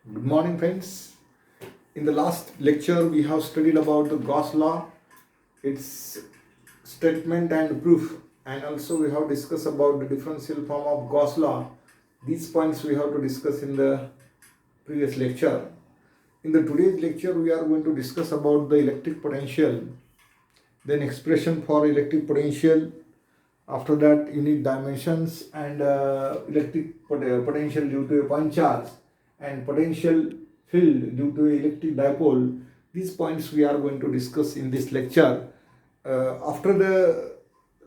Good morning, friends. In the last lecture, we have studied about the Gauss law, its statement and proof, and also we have discussed about the differential form of Gauss law. These points we have to discuss in the previous lecture. In the today's lecture, we are going to discuss about the electric potential, then expression for electric potential. After that, unit dimensions and electric potential due to a point charge and potential field due to electric dipole. These points we are going to discuss in this lecture. After the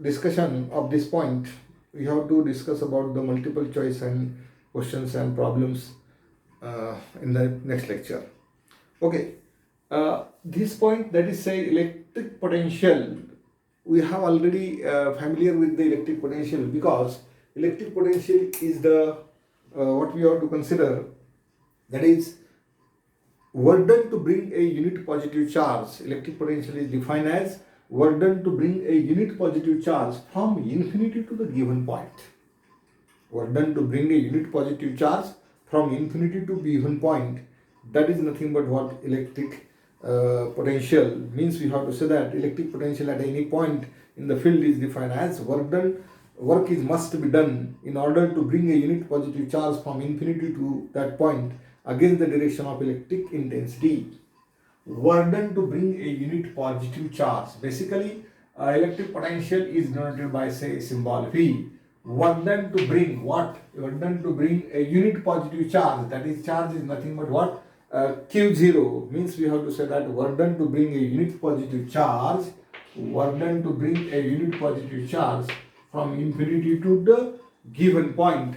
discussion of this point, we have to discuss about the multiple choice and questions and problems in the next lecture. Okay, this point, that is say electric potential, we have already familiar with the electric potential, because electric potential is the what we have to consider, that is work done to bring a unit positive charge. Electric potential is defined as work done to bring a unit positive charge from infinity to the given point. Work done to bring a unit positive charge from infinity to given point, that is nothing but what electric potential means. We have to say that electric potential at any point in the field is defined as work is must be done in order to bring a unit positive charge from infinity to that point against the direction of electric intensity. Work done to bring a unit positive charge. Basically, electric potential is denoted by say symbol V. Work done to bring what? Work done to bring a unit positive charge. That is, charge is nothing but what? Q0 means we have to say that work done to bring a unit positive charge. Work done to bring a unit positive charge from infinity to the given point.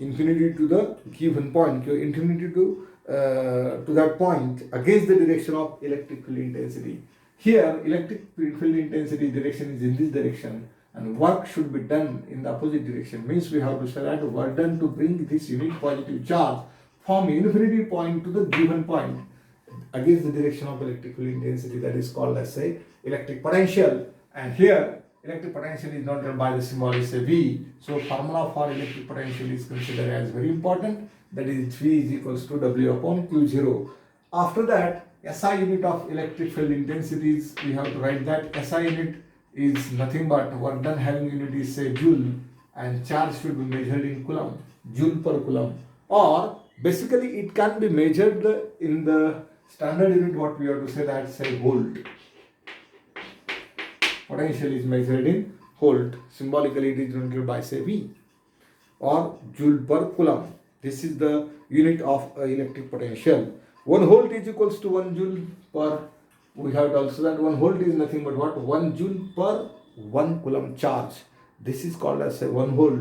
Infinity to the given point. Infinity to that point against the direction of electric field intensity. Here, electric field intensity direction is in this direction, and work should be done in the opposite direction. Means we have to say that work done to bring this unit positive charge from infinity point to the given point against the direction of electric field intensity. That is called as say electric potential. And here, electric potential is denoted by the symbol is a V. So formula for electric potential is considered as very important. That is, V is equals to W upon Q0. After that, SI unit of electric field intensities, we have to write that SI unit is nothing but work done having unit is say joule, and charge should be measured in coulomb, joule per coulomb. Or basically it can be measured in the standard unit, what we have to say that say volt. Potential is measured in volt. Symbolically it is denoted by say V or joule per coulomb. This is the unit of electric potential. 1 volt is equals to 1 joule per, we have also that 1 volt is nothing but what? 1 joule per 1 coulomb charge. This is called as a 1 volt,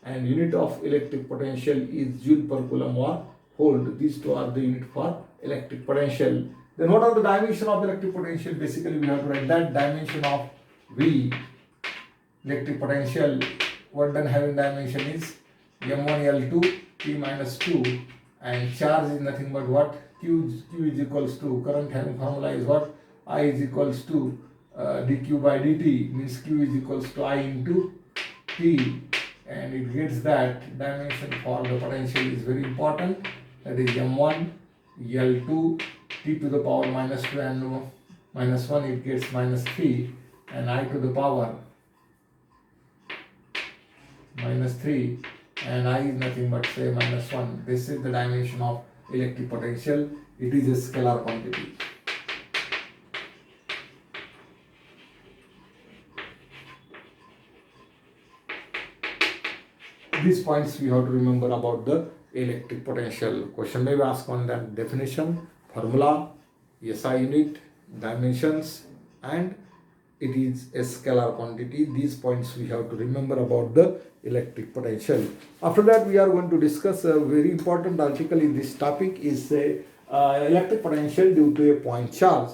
and unit of electric potential is joule per coulomb or volt. These two are the unit for electric potential. Then what are the dimension of electric potential? Basically we have to write that dimension of V electric potential, work done having dimension is M1L2 T minus 2, and charge is nothing but what? Q is equals to, current having formula is what? I is equals to dq by dt, means Q is equals to I into T, and it gets that dimension for the potential is very important. That is M1 L2 T to the power minus 2 and minus 1, it gets minus 3, and I to the power minus 3, and I is nothing but say minus 1. This is the dimension of electric potential. It is a scalar quantity. These points we have to remember about the electric potential. Question may be asked on that definition, formula, SI unit, dimensions, and it is a scalar quantity. These points we have to remember about the electric potential. After that, we are going to discuss a very important article in this topic is electric potential due to a point charge.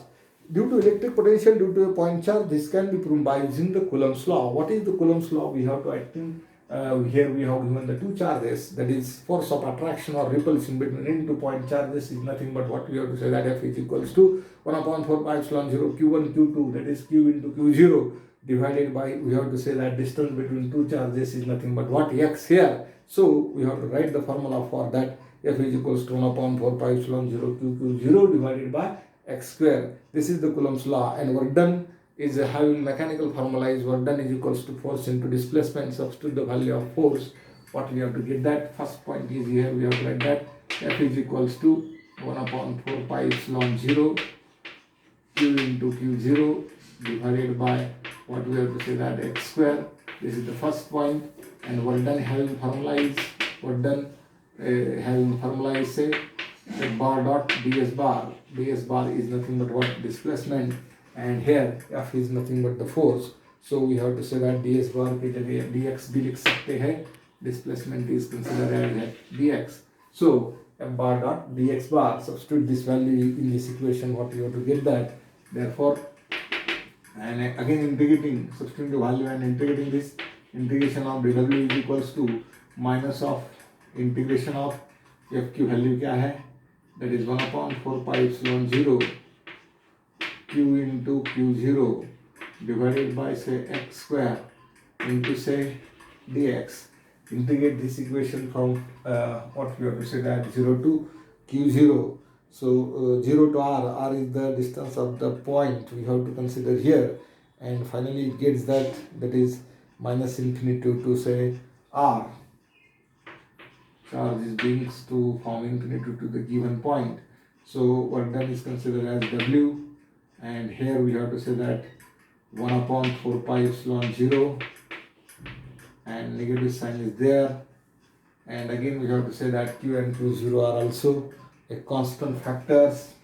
Due to electric potential due to a point charge, this can be proven by using the Coulombs law. What is the Coulombs law? We have to acting. Here we have given the two charges, that is force of attraction or repulsion between two point charges is nothing but what we have to say that F is equals to 1 upon 4 pi epsilon 0 Q1 Q2, that is Q into Q0 divided by, we have to say that distance between two charges is nothing but what? X here. So we have to write the formula for that F is equals to 1 upon 4 pi epsilon 0 q q 0 divided by x square. This is the Coulombs law, and work done is having mechanical formula is work done is equals to force into displacement. Substitute the value of force. What we have to get that? First point is here we have to write that F is equals to 1 upon 4 pi epsilon 0 q into q0 divided by what we have to say that x square. This is the first point, and work done having formula is work done having formula is say F bar dot ds bar. Ds bar is nothing but what? Displacement, and here F is nothing but the force. So we have to say that ds bar की जगह dx भी लिख सकते हैं. Displacement is considered as dx. So F bar dot dx bar. Substitute this value in this equation. What you have to get that. Therefore, and again integrating, substituting the value and integrating this, integration of dw is equals to minus of integration of f की value क्या है? That is 1 upon 4 pi epsilon 0 q into q0 divided by say x square into say dx. Integrate this equation from what we have to say that 0 to q0. So 0 to r is the distance of the point we have to consider here, and finally it gets that is minus infinity to say r. Charge is being to from infinity to the given point. So work done is considered as w, and here we have to say that 1 upon 4 pi epsilon 0, and negative sign is there, and again we have to say that q and q0 are also a constant factors,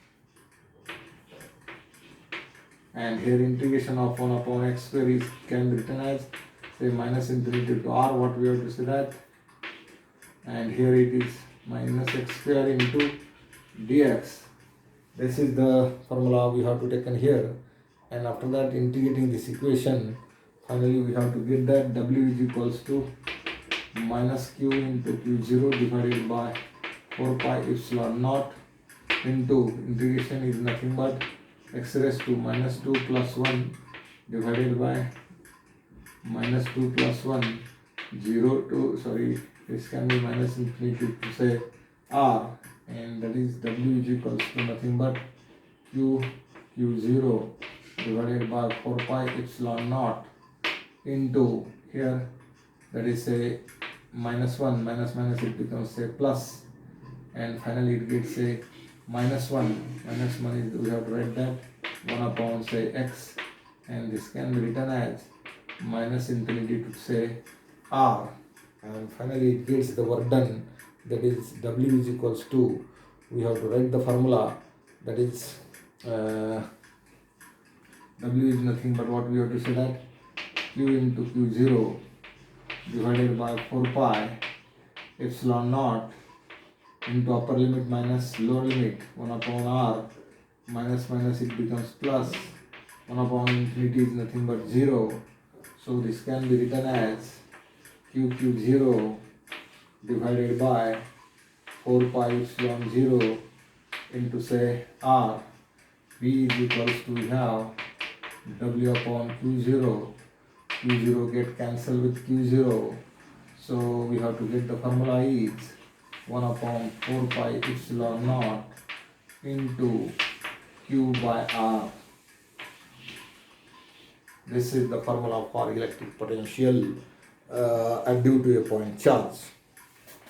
and here integration of 1 upon x square is can be written as say minus infinity to r. What we have to say that, and here it is minus x square into dx. This is the formula we have to take in here, and after that integrating this equation, finally we have to get that w is equals to minus q into q0 divided by 4 pi epsilon naught into integration is nothing but x raised to minus 2 plus 1 divided by minus 2 plus 1 0 to this can be minus infinity to say r, and that is w is equals to nothing but q0 divided by 4 pi epsilon naught into here that is say minus 1 minus it becomes say plus, and finally it gets say minus 1 is we have to write that 1 upon say x, and this can be written as minus infinity to say r, and finally it gets the work done, that is w is equals to, we have to write the formula, that is w is nothing but what we have to say that q into q0 divided by 4 pi epsilon naught into upper limit minus lower limit 1 upon r, minus it becomes plus, 1 upon infinity is nothing but 0, so this can be written as q0 divided by 4 pi epsilon 0 into say r. V is equals to, we have w upon q0 get cancelled with q0, so we have to get the formula is 1 upon 4 pi epsilon naught into q by r. This is the formula for electric potential due to a point charge.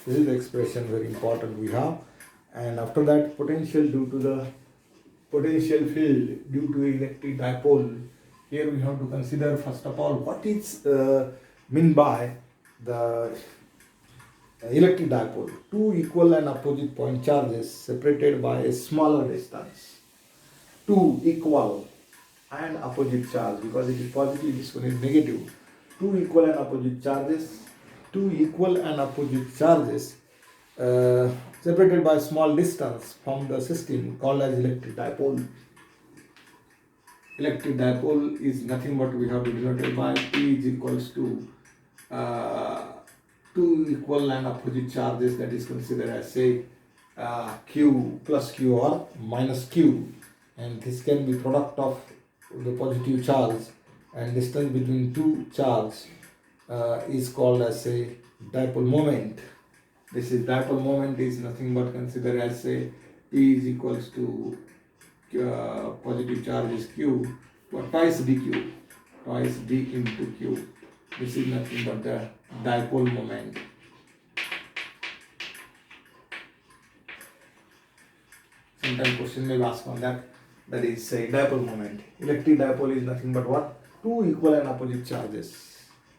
This is the expression very important we have, and after that potential due to the potential field due to electric dipole. Here we have to consider first of all what is meant by the electric dipole. Two equal and opposite point charges separated by a smaller distance. Two equal and opposite charge, because it is positive, this one is negative. Two equal and opposite charges separated by a small distance from the system called as electric dipole. Electric dipole is nothing but we have to denote it by P is equals to two equal and opposite charges, that is considered as say Q plus Q or minus Q, and this can be product of the positive charge, and distance between two charges is called as a dipole moment. This is dipole moment is nothing but consider as say P is equals to positive charge is Q, but twice dq, twice d into Q. This is nothing but the dipole moment. Sometimes question may ask on that. That is say dipole moment. Electric dipole is nothing but what? Two equal and opposite charges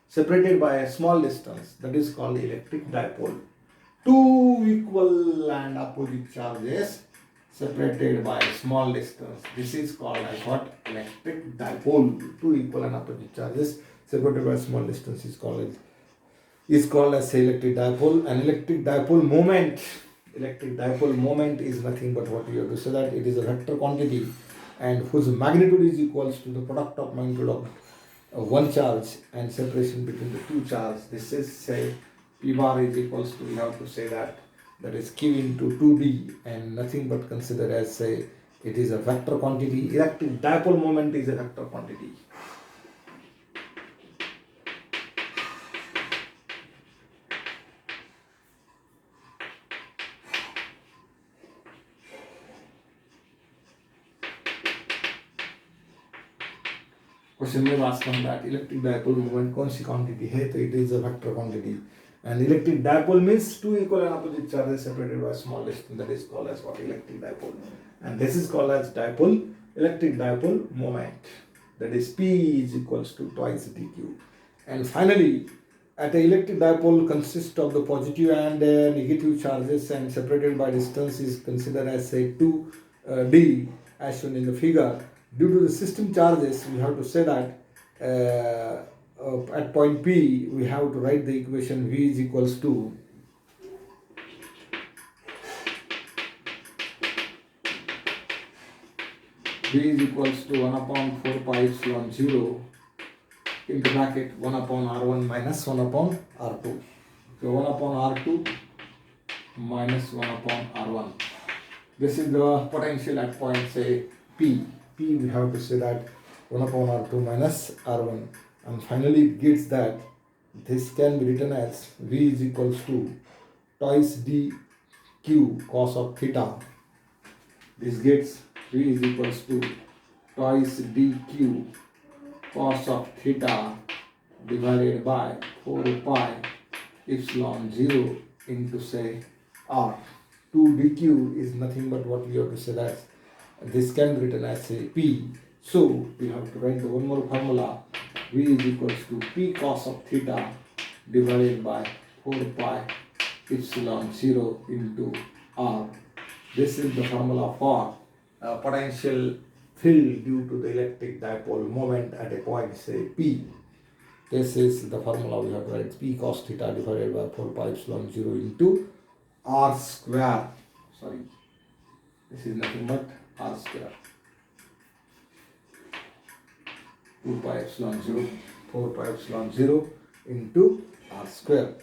separated by a small distance. That is called electric dipole. Two equal and opposite charges separated by a small distance. This is called as what? Electric dipole. Two equal and opposite charges separated by a small distance is called as electric dipole. And electric dipole moment is nothing but what we have to say that it is a vector quantity and whose magnitude is equals to the product of magnitude of one charge and separation between the two charges. This is say P bar is equals to, we have to say that is Q into 2D and nothing but consider as say it is a vector quantity. Electric dipole moment is a vector quantity. Question may ask on that electric dipole moment कौन सी quantity है, तो it is a vector quantity. And electric dipole means two equal and opposite charges separated by a small distance. That is called as what? Electric dipole. And this is called as electric dipole moment. That is P is equals to twice dq. And finally, at an electric dipole consists of the positive and negative charges and separated by distance is considered as say 2d as shown in the figure. Due to the system charges, we have to say that at point P, we have to write the equation V is equals to V is equals to 1 upon 4 pi epsilon 0 into bracket 1 upon R1 minus 1 upon R2. So 1 upon R2 minus 1 upon R1. This is the potential at point say P. P we have to say that 1 upon R2 minus R1. And finally it gets that this can be written as V is equals to twice dq cos of theta. This gets V is equals to twice dq cos of theta divided by 4 pi epsilon 0 into say R. 2 dq is nothing but what we have to say that this can be written as say P. So we have to write the one more formula. V is equals to P cos of theta divided by 4 pi epsilon 0 into R. This is the formula for potential field due to the electric dipole moment at a point say P. This is the formula we have to write. P cos theta divided by 4 pi epsilon 0 into R square. Sorry, this is nothing but R square. 2 pi epsilon 0, 4 pi epsilon 0 into R square.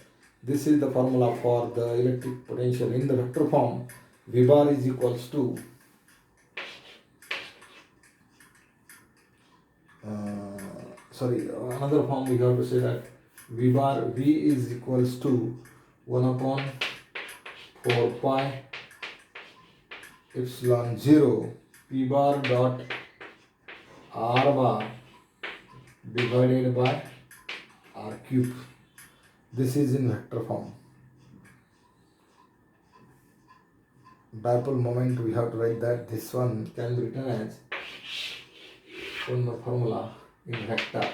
This is the formula for the electric potential in the vector form. V bar is equals to another form we have to say that V is equals to 1 upon 4 pi epsilon 0 P bar dot R bar divided by R cube. This is in vector form. Dipole moment we have to write that this one can be written as one more formula in vector.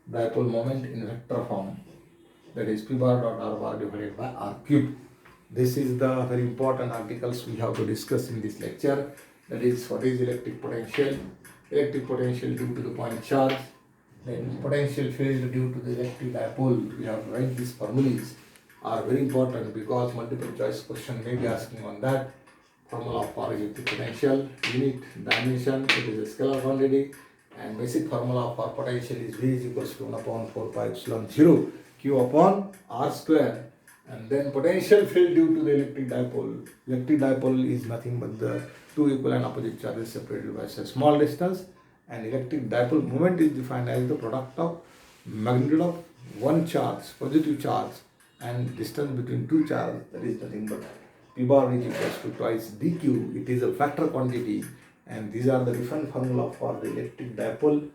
Dipole moment in vector form, that is P bar dot R bar divided by R cube. This is the very important articles we have to discuss in this lecture. That is what is electric potential due to the point charge, then potential field due to the electric dipole. We have to write these formulas are very important because multiple choice question may be asking on that. Formula for electric potential, unit, dimension, it is a scalar quantity, and basic formula for potential is V is equals to 1 upon 4 pi epsilon 0 Q upon R square. And then potential field due to the electric dipole. Electric dipole is nothing but the two equal and opposite charges separated by a small distance, and electric dipole moment is defined as the product of magnitude of one charge, positive charge, and distance between two charges, that is nothing but p bar is equals to twice dq. It is a factor quantity, and these are the different formula for the electric dipole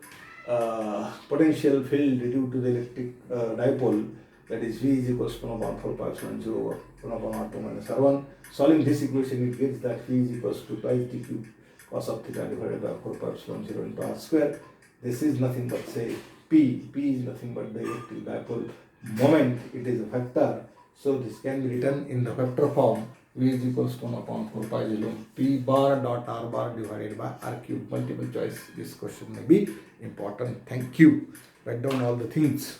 potential field due to the electric dipole, that is V is equals to 1/4π0 1/r2 minus r1. Solving this equation, it gives that V is equals to twice dq cos of theta divided by 4π0 into r square. This is nothing but say P. P is nothing but the electric dipole moment. It is a vector, so this can be written in the vector form. V is equals to 1/4π0 P bar dot r bar divided by r cube. Multiple choice. This question may be important. Thank you. Write down all the things.